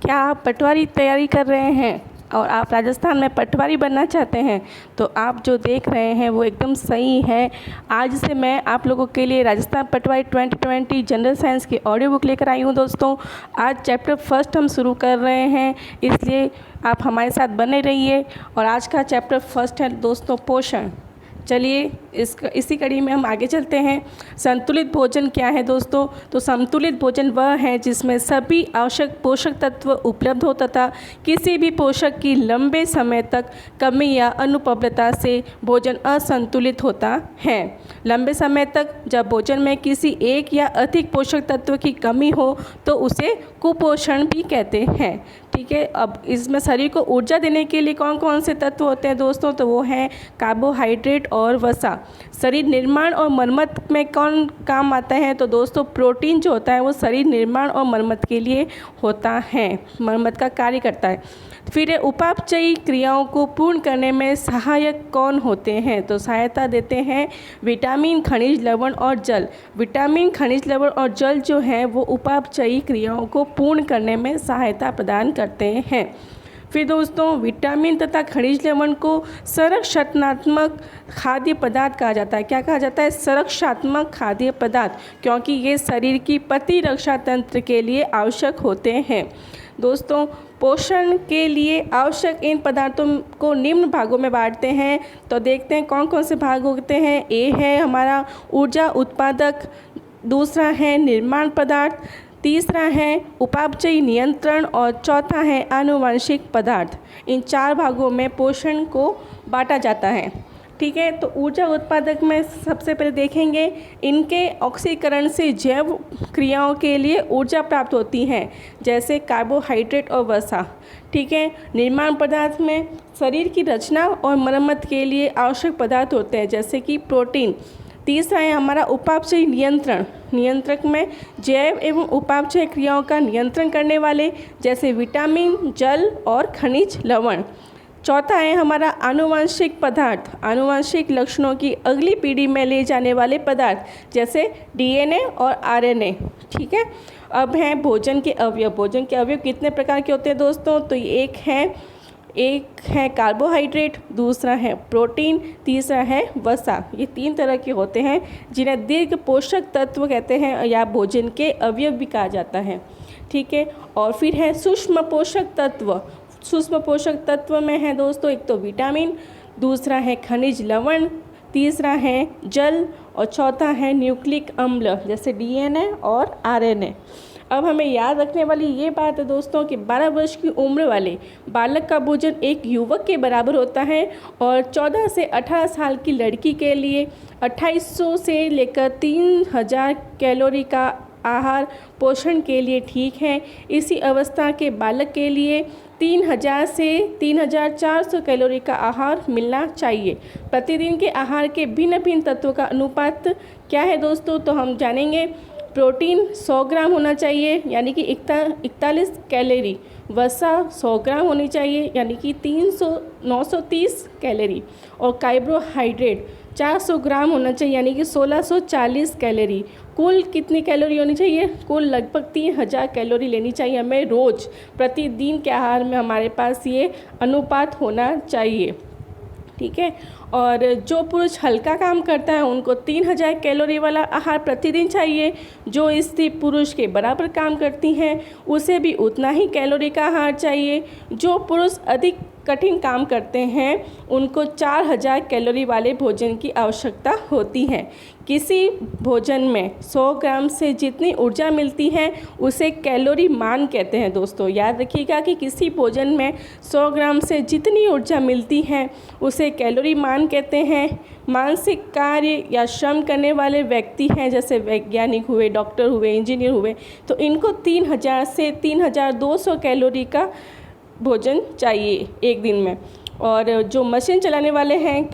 क्या आप पटवारी तैयारी कर रहे हैं और आप राजस्थान में पटवारी बनना चाहते हैं तो आप जो देख रहे हैं वो एकदम सही है। आज से मैं आप लोगों के लिए राजस्थान पटवारी 2020 जनरल साइंस की ऑडियो बुक लेकर आई हूँ दोस्तों। आज चैप्टर फर्स्ट हम शुरू कर रहे हैं, इसलिए आप हमारे साथ बने रहिए। और आज का चैप्टर फर्स्ट है दोस्तों पोषण। चलिए इसी कड़ी में हम आगे चलते हैं। संतुलित भोजन क्या है दोस्तों? तो संतुलित भोजन वह है जिसमें सभी आवश्यक पोषक तत्व उपलब्ध हो तथा किसी भी पोषक की लंबे समय तक कमी या अनुपलब्धता से भोजन असंतुलित होता है। लंबे समय तक जब भोजन में किसी एक या अधिक पोषक तत्व की कमी हो तो उसे कुपोषण भी कहते हैं। ठीक है, अब इसमें शरीर को ऊर्जा देने के लिए कौन कौन से तत्व होते हैं दोस्तों? तो वो हैं कार्बोहाइड्रेट और वसा। शरीर निर्माण और मरम्मत में कौन काम आता है? तो दोस्तों प्रोटीन जो होता है वो शरीर निर्माण और मरम्मत के लिए होता है, मरम्मत का कार्य करता है। फिर उपापचयी क्रियाओं को पूर्ण करने में सहायक कौन होते हैं? तो सहायता देते हैं विटामिन, खनिज, लवण और जल। विटामिन, खनिज, लवण और जल जो है वो उपापचयी क्रियाओं को पूर्ण करने में सहायता प्रदान करते हैं। फिर दोस्तों विटामिन तथा खनिज लवण को संरक्षणात्मक खाद्य पदार्थ कहा जाता है। क्या कहा जाता है? संरक्षणात्मक खाद्य पदार्थ, क्योंकि ये शरीर की प्रतिरक्षा तंत्र के लिए आवश्यक होते हैं। दोस्तों पोषण के लिए आवश्यक इन पदार्थों को निम्न भागों में बांटते हैं। तो देखते हैं कौन कौन से भाग होते हैं। ए है हमारा ऊर्जा उत्पादक, दूसरा है निर्माण पदार्थ, तीसरा है उपापचयी नियंत्रण और चौथा है आनुवंशिक पदार्थ। इन चार भागों में पोषण को बांटा जाता है। ठीक है, तो ऊर्जा उत्पादक में सबसे पहले देखेंगे इनके ऑक्सीकरण से जैव क्रियाओं के लिए ऊर्जा प्राप्त होती है, जैसे कार्बोहाइड्रेट और वसा। ठीक है, निर्माण पदार्थ में शरीर की रचना और मरम्मत के लिए आवश्यक पदार्थ होते हैं, जैसे कि प्रोटीन। तीसरा है हमारा उपापचयी नियंत्रण। नियंत्रक में जैव एवं उपापचय क्रियाओं का नियंत्रण करने वाले, जैसे विटामिन, जल और खनिज लवण। चौथा है हमारा आनुवंशिक पदार्थ। आनुवंशिक लक्षणों की अगली पीढ़ी में ले जाने वाले पदार्थ, जैसे डीएनए और आरएनए। ठीक है, अब हैं भोजन के अवयव। भोजन के अवयव कितने प्रकार के होते हैं दोस्तों? तो एक है कार्बोहाइड्रेट, दूसरा है प्रोटीन, तीसरा है वसा। ये तीन तरह के होते हैं जिन्हें दीर्घ पोषक तत्व कहते हैं या भोजन के अवयव भी कहा जाता है। ठीक है, और फिर है सूक्ष्म पोषक तत्व। सूक्ष्म पोषक तत्व में है दोस्तों एक तो विटामिन, दूसरा है खनिज लवण, तीसरा है जल और चौथा है न्यूक्लिक अम्ल, जैसे डीएनए और आरएनए। अब हमें याद रखने वाली ये बात है दोस्तों कि 12 वर्ष की उम्र वाले बालक का भोजन एक युवक के बराबर होता है और 14 से 18 साल की लड़की के लिए 2800 से लेकर 3000 कैलोरी का आहार पोषण के लिए ठीक है। इसी अवस्था के बालक के लिए 3000 से 3400 कैलोरी का आहार मिलना चाहिए। प्रतिदिन के आहार के भिन्न भिन्न तत्वों का अनुपात क्या है दोस्तों? तो हम जानेंगे। प्रोटीन 100 ग्राम होना चाहिए, यानी कि 41 कैलोरी। वसा 100 ग्राम होनी चाहिए, यानी कि 930 कैलोरी। और कार्बोहाइड्रेट 400 ग्राम होना चाहिए, यानी कि 1640 कैलोरी। कुल कितनी कैलोरी होनी चाहिए? कुल लगभग 3000 कैलोरी लेनी चाहिए हमें रोज़। प्रतिदिन के आहार में हमारे पास ये अनुपात होना चाहिए। ठीक है, और जो पुरुष हल्का काम करता है उनको 3000 कैलोरी वाला आहार प्रतिदिन चाहिए। जो स्त्री पुरुष के बराबर काम करती हैं उसे भी उतना ही कैलोरी का आहार चाहिए। जो पुरुष अधिक कठिन काम करते हैं उनको 4000 कैलोरी वाले भोजन की आवश्यकता होती है। किसी भोजन में 100 ग्राम से जितनी ऊर्जा मिलती है उसे कैलोरी मान कहते हैं दोस्तों। याद रखिएगा कि किसी भोजन में 100 ग्राम से जितनी ऊर्जा मिलती है उसे कैलोरी मान कहते हैं। मानसिक कार्य या श्रम करने वाले व्यक्ति हैं, जैसे वैज्ञानिक हुए, डॉक्टर हुए, इंजीनियर हुए, तो इनको 3000 से 3200 कैलोरी का भोजन चाहिए एक दिन में। और जो मशीन चलाने वाले हैं,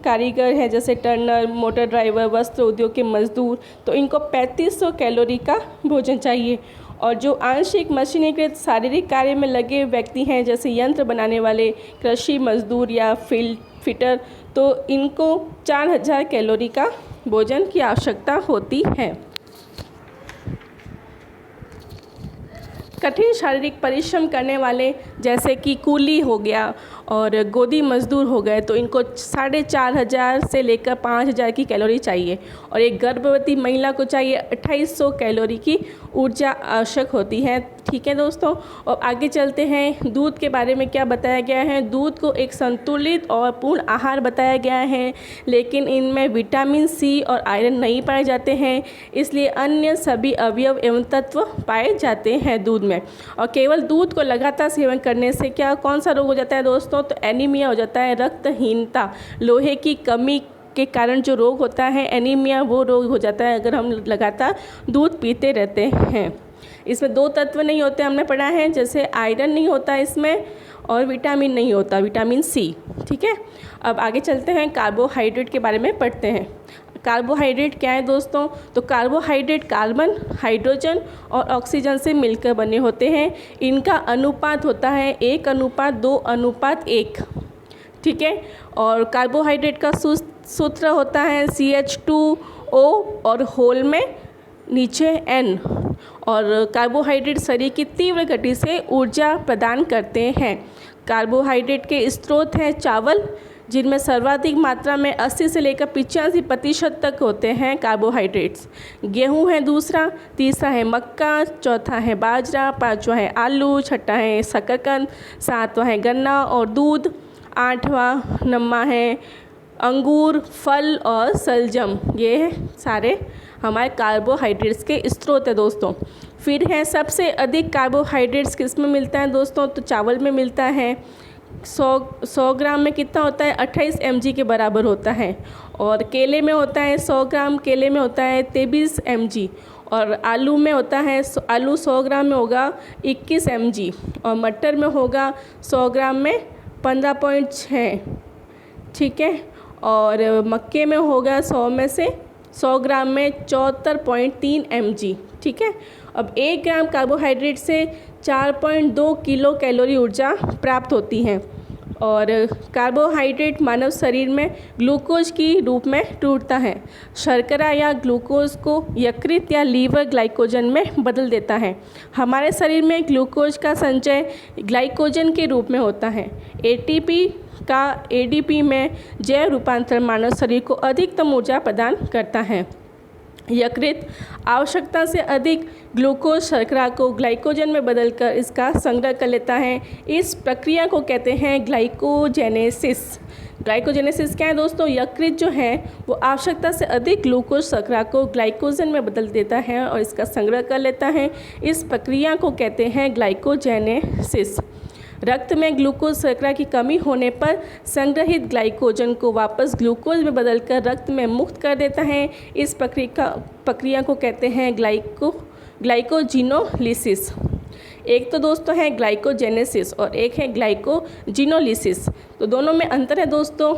कारीगर हैं, जैसे टर्नर, मोटर ड्राइवर, वस्त्र उद्योग के मजदूर, तो इनको 3500 कैलोरी का भोजन चाहिए। और जो आंशिक मशीनीकृत शारीरिक कार्य में लगे व्यक्ति हैं, जैसे यंत्र बनाने वाले, कृषि मजदूर या फिटर, तो इनको 4000 कैलोरी का भोजन की आवश्यकता होती है। कठिन शारीरिक परिश्रम करने वाले जैसे कि कूली हो गया और गोदी मजदूर हो गए, तो इनको 4,500 से लेकर 5,000 की कैलोरी चाहिए। और एक गर्भवती महिला को चाहिए 2,800 कैलोरी की ऊर्जा आवश्यक होती है। ठीक है दोस्तों, और आगे चलते हैं। दूध के बारे में क्या बताया गया है? दूध को एक संतुलित और पूर्ण आहार बताया गया है, लेकिन इनमें विटामिन सी और आयरन नहीं पाए जाते हैं, इसलिए अन्य सभी अवयव एवं तत्व पाए जाते हैं दूध में। और केवल दूध को लगातार सेवन करने से कौन सा रोग हो जाता है दोस्तों? तो एनीमिया हो जाता है, रक्तहीनता, लोहे की कमी के कारण जो रोग होता है एनीमिया, वो रोग हो जाता है अगर हम लगातार दूध पीते रहते हैं। इसमें 2 तत्व नहीं होते, हमने पढ़ा है, जैसे आयरन नहीं होता इसमें और विटामिन नहीं होता, विटामिन सी। ठीक है, अब आगे चलते हैं, कार्बोहाइड्रेट के बारे में पढ़ते हैं। कार्बोहाइड्रेट क्या है दोस्तों? तो कार्बोहाइड्रेट कार्बन, हाइड्रोजन और ऑक्सीजन से मिलकर बने होते हैं। इनका अनुपात होता है 1:2:1। ठीक है, और कार्बोहाइड्रेट का सूत्र होता है CH2O और होल में नीचे N। और कार्बोहाइड्रेट शरीर की तीव्र गति से ऊर्जा प्रदान करते हैं। कार्बोहाइड्रेट के स्रोत हैं चावल, जिनमें सर्वाधिक मात्रा में 80 से लेकर 85% तक होते हैं कार्बोहाइड्रेट्स। गेहूं है दूसरा, तीसरा है मक्का, चौथा है बाजरा, पांचवा है आलू, छठा है शकरकंद, सातवां है गन्ना और दूध, आठवां नम्मा है अंगूर, फल और सलजम। ये सारे हमारे कार्बोहाइड्रेट्स के स्रोत है दोस्तों। फिर है सबसे अधिक कार्बोहाइड्रेट्स किस में मिलता है दोस्तों? तो चावल में मिलता है। 100 ग्राम में कितना होता है? 28 mg के बराबर होता है। और केले में होता है 100 ग्राम केले में होता है 23 mg। और आलू में होता है, आलू 100 ग्राम में होगा 21 mg। और मटर में होगा 100 ग्राम में 15.6। ठीक है, और मक्के में होगा 100 में से 100 ग्राम में 74.3 mg। ठीक है, अब 1 ग्राम कार्बोहाइड्रेट से 4.2 किलो कैलोरी ऊर्जा प्राप्त होती है। और कार्बोहाइड्रेट मानव शरीर में ग्लूकोज की रूप में टूटता है। शर्करा या ग्लूकोज को यकृत या लीवर ग्लाइकोजन में बदल देता है। हमारे शरीर में ग्लूकोज का संचय ग्लाइकोजन के रूप में होता है। एटीपी का एडीपी में जैव रूपांतरण मानव शरीर को अधिकतम ऊर्जा प्रदान करता है। यकृत आवश्यकता से अधिक ग्लूकोज शर्करा को ग्लाइकोजन में बदलकर इसका संग्रह कर लेता है। इस प्रक्रिया को कहते हैं ग्लाइकोजेनेसिस। ग्लाइकोजेनेसिस क्या है दोस्तों? यकृत जो है वो आवश्यकता से अधिक ग्लूकोज शर्करा को ग्लाइकोजन में बदल देता है और इसका संग्रह कर लेता है। इस प्रक्रिया को कहते हैं ग्लाइकोजेनेसिस। रक्त में ग्लूकोज शर्करा की कमी होने पर संग्रहित ग्लाइकोजन को वापस ग्लूकोज में बदलकर रक्त में मुक्त कर देता है। इस प्रक्रिया को कहते हैं ग्लाइकोजिनोलिसिस। एक तो दोस्तों है ग्लाइकोजेनेसिस और एक है ग्लाइकोजिनोलिसिस, तो दोनों में अंतर है दोस्तों।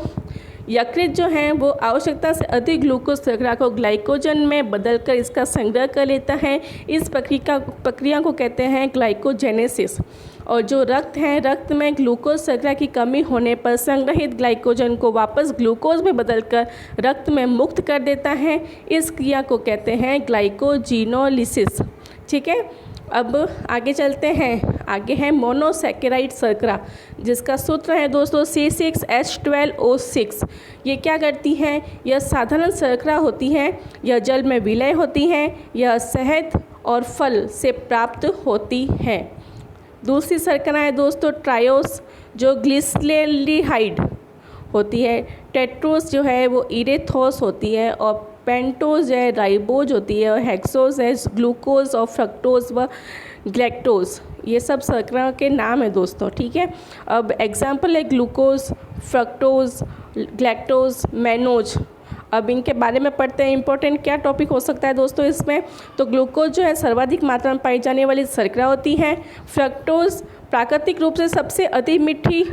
यकृत जो है वो आवश्यकता से अधिक ग्लूकोज शर्करा को ग्लाइकोजन में बदलकर इसका संग्रह कर लेता है। इस प्रक्रिया को कहते हैं ग्लाइकोजेनेसिस। और जो रक्त है, रक्त में ग्लूकोज शर्करा की कमी होने पर संग्रहित ग्लाइकोजन को वापस ग्लूकोज में बदलकर रक्त में मुक्त कर देता है। इस क्रिया को कहते हैं ग्लाइकोजिनोलिसिस। ठीक है, अब आगे चलते हैं। आगे है मोनोसैकेराइड शर्करा, जिसका सूत्र है दोस्तों C6H12O6। ये क्या करती हैं? यह साधारण शर्करा होती है, यह जल में विलय होती है, यह शहद और फल से प्राप्त होती है। दूसरी शर्करा है दोस्तों ट्रायोस, जो ग्लिसरेल्डिहाइड होती है। टेट्रोस जो है वो इरेथोस होती है, और पेंटोज है राइबोज होती है, और हेक्सोज है ग्लूकोज, और फ्रक्टोज व ग्लैक्टोज। ये सब शर्करा के नाम है दोस्तों। ठीक है, अब एग्जाम्पल है ग्लूकोज, फ्रक्टोज, ग्लैक्टोज, मैनोज। अब इनके बारे में पढ़ते हैं। इंपॉर्टेंट क्या टॉपिक हो सकता है दोस्तों इसमें? तो ग्लूकोज जो है सर्वाधिक मात्रा में पाई जाने वाली शर्करा होती है। फ्रक्टोज प्राकृतिक रूप से सबसे अधिक मीठी,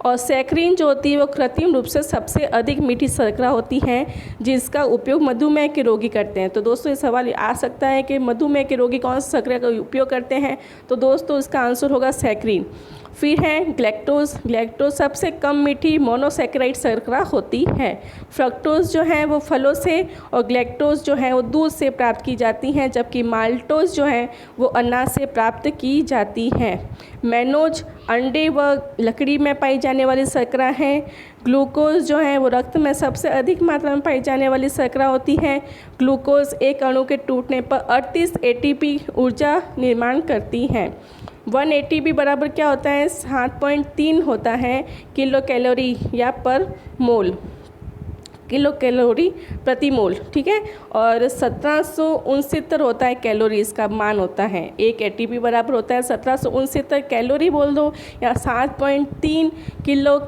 और सैकरीन जो होती है वो कृत्रिम रूप से सबसे अधिक मीठी शर्करा होती है जिसका उपयोग मधुमेह के रोगी करते हैं। तो दोस्तों ये सवाल आ सकता है कि मधुमेह के रोगी कौन सा शर्करा का उपयोग करते हैं, तो दोस्तों इसका आंसर होगा सैकरीन। फिर है ग्लैक्टोज। ग्लैक्टोज सबसे कम मीठी मोनोसैकेराइड शर्करा होती है। फ्रक्टोज जो है वो फलों से, और ग्लैक्टोज जो है वो दूध से प्राप्त की जाती हैं, जबकि माल्टोज जो है वो अनाज से प्राप्त की जाती हैं। मैनोज अंडे व लकड़ी में पाई जाने वाली शर्करा है। ग्लूकोज जो है वो रक्त में सबसे अधिक मात्रा में पाई जाने वाली शर्करा होती है। ग्लूकोज एक अणु के टूटने पर 38 एटीपी ऊर्जा निर्माण करती है। 1 एटीपी बराबर क्या होता है, 7.3 होता है किलो कैलोरी या पर मोल, किलो कैलोरी प्रति मोल, ठीक है। और 1769 होता है कैलोरी, इसका मान होता है। 1 एटीपी बराबर होता है 1769 कैलोरी बोल दो, या 7.3 किलो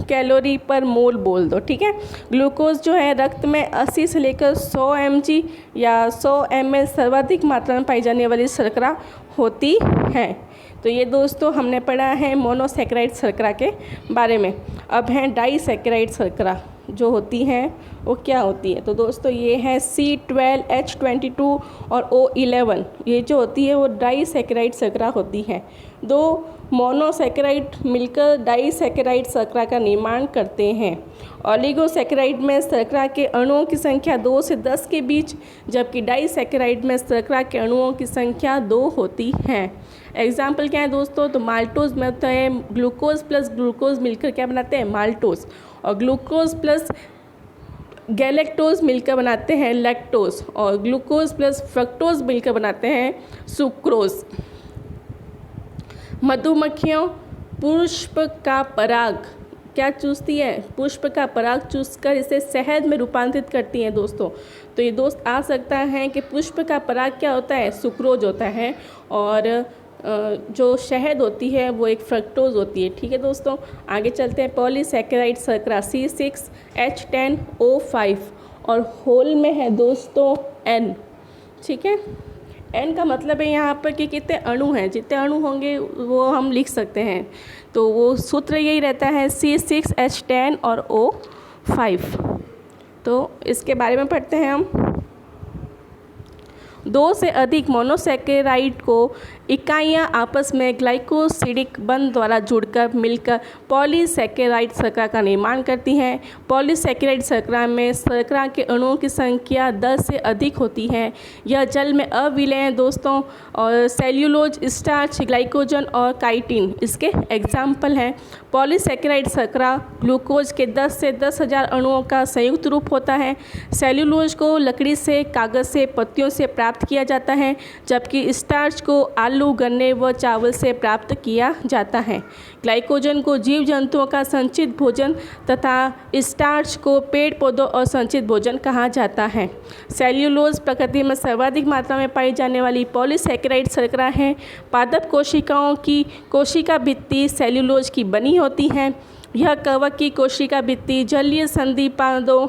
कैलोरी पर मोल बोल दो, ठीक है। ग्लूकोज जो है रक्त में 80 से लेकर 100 mg या 100 ml सर्वाधिक मात्रा में पाई जाने वाली शर्करा होती है। तो ये दोस्तों हमने पढ़ा है मोनोसैकेराइड शर्करा के बारे में। अब हैं डाइसैकेराइड शर्करा जो होती हैं वो क्या होती है, तो दोस्तों ये है C12, H22 और O11, ये जो होती है वो डाइसैकेराइड शर्करा होती है। दो मोनोसैकेराइड मिलकर डाइसैकेराइड शर्करा का निर्माण करते हैं। ओलिगोसैकेराइड में शर्करा के अणुओं की संख्या 2 से 10 के बीच, जबकि डाइसैकेराइड में शर्करा के अणुओं की संख्या 2 होती है। एग्जाम्पल क्या है दोस्तों, तो माल्टोज में होता है ग्लूकोज प्लस ग्लूकोज मिलकर क्या बनाते हैं, माल्टोज, और ग्लूकोज प्लस गैलेक्टोज मिलकर बनाते हैं लैक्टोज, और ग्लूकोज प्लस फ्रक्टोज मिलकर बनाते हैं सुक्रोज। मधुमक्खियों पुष्प का पराग क्या चूसती है, पुष्प का पराग चूसकर इसे शहद में रूपांतरित करती हैं दोस्तों। तो ये दोस्त आ सकता है कि पुष्प का पराग क्या होता है, सुक्रोज होता है, और जो शहद होती है वो एक फ्रक्टोज होती है, ठीक है दोस्तों। आगे चलते हैं। पॉलीसैकेराइड शर्करा C6H10O5, और होल में है दोस्तों N, ठीक है। N का मतलब है यहाँ पर कि कितने अणु हैं, जितने अणु होंगे वो हम लिख सकते हैं, तो वो सूत्र यही रहता है C6H10 और O5। तो इसके बारे में पढ़ते हैं हम। 2 से अधिक मोनोसैकेराइड को इकाइयाँ आपस में ग्लाइकोसिडिक बंध द्वारा जुड़कर मिलकर पॉलीसैकेराइड शर्करा का निर्माण करती हैं। पॉलीसैकेराइड शर्करा में शर्करा के अणुओं की संख्या 10 से अधिक होती है। यह जल में अविलय हैं दोस्तों, और सेल्यूलोज, स्टार्च, ग्लाइकोजन और काइटिन इसके एग्जाम्पल हैं। पॉलीसैकेराइड शर्करा ग्लूकोज के 10 से 10,000 अणुओं का संयुक्त रूप होता है। सेल्यूलोज को लकड़ी से, कागज़ से, पत्तियों से प्राप्त किया जाता है, जबकि स्टार्च को आलू, गन्ने व चावल से प्राप्त किया जाता है। ग्लाइकोजन को जीव जंतुओं का संचित भोजन तथा स्टार्च को पेड़ पौधों और संचित भोजन कहा जाता है। सेल्यूलोज प्रकृति में सर्वाधिक मात्रा में पाई जाने वाली पॉलीसैकेराइड शर्करा है। पादप कोशिकाओं की कोशिका भित्ति सेल्यूलोज की बनी होती है। यह कवक की कोशिका भित्ति जलीय संधिपादों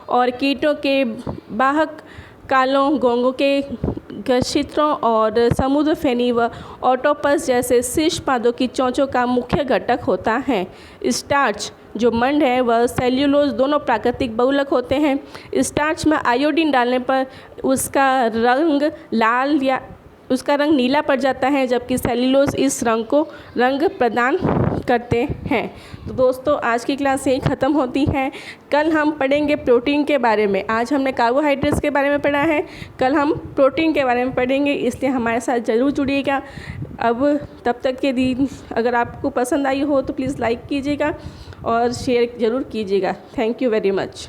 और कीटों के बाहक कालों, घोंघों के गच्छित्रों और समुद्र फेनी व ऑटोपस जैसे शीर्ष पादों की चोंचों का मुख्य घटक होता है। स्टार्च जो मंड है वह सेल्यूलोज दोनों प्राकृतिक बहुलक होते हैं। स्टार्च में आयोडीन डालने पर उसका रंग लाल या उसका रंग नीला पड़ जाता है, जबकि सेल्यूलोज इस रंग को रंग प्रदान करते हैं। तो दोस्तों आज की क्लास यही ख़त्म होती है। कल हम पढ़ेंगे प्रोटीन के बारे में। आज हमने कार्बोहाइड्रेट्स के बारे में पढ़ा है, कल हम प्रोटीन के बारे में पढ़ेंगे, इसलिए हमारे साथ ज़रूर जुड़िएगा। अब तब तक के दिन अगर आपको पसंद आई हो तो प्लीज़ लाइक कीजिएगा और शेयर ज़रूर कीजिएगा। Thank you very much.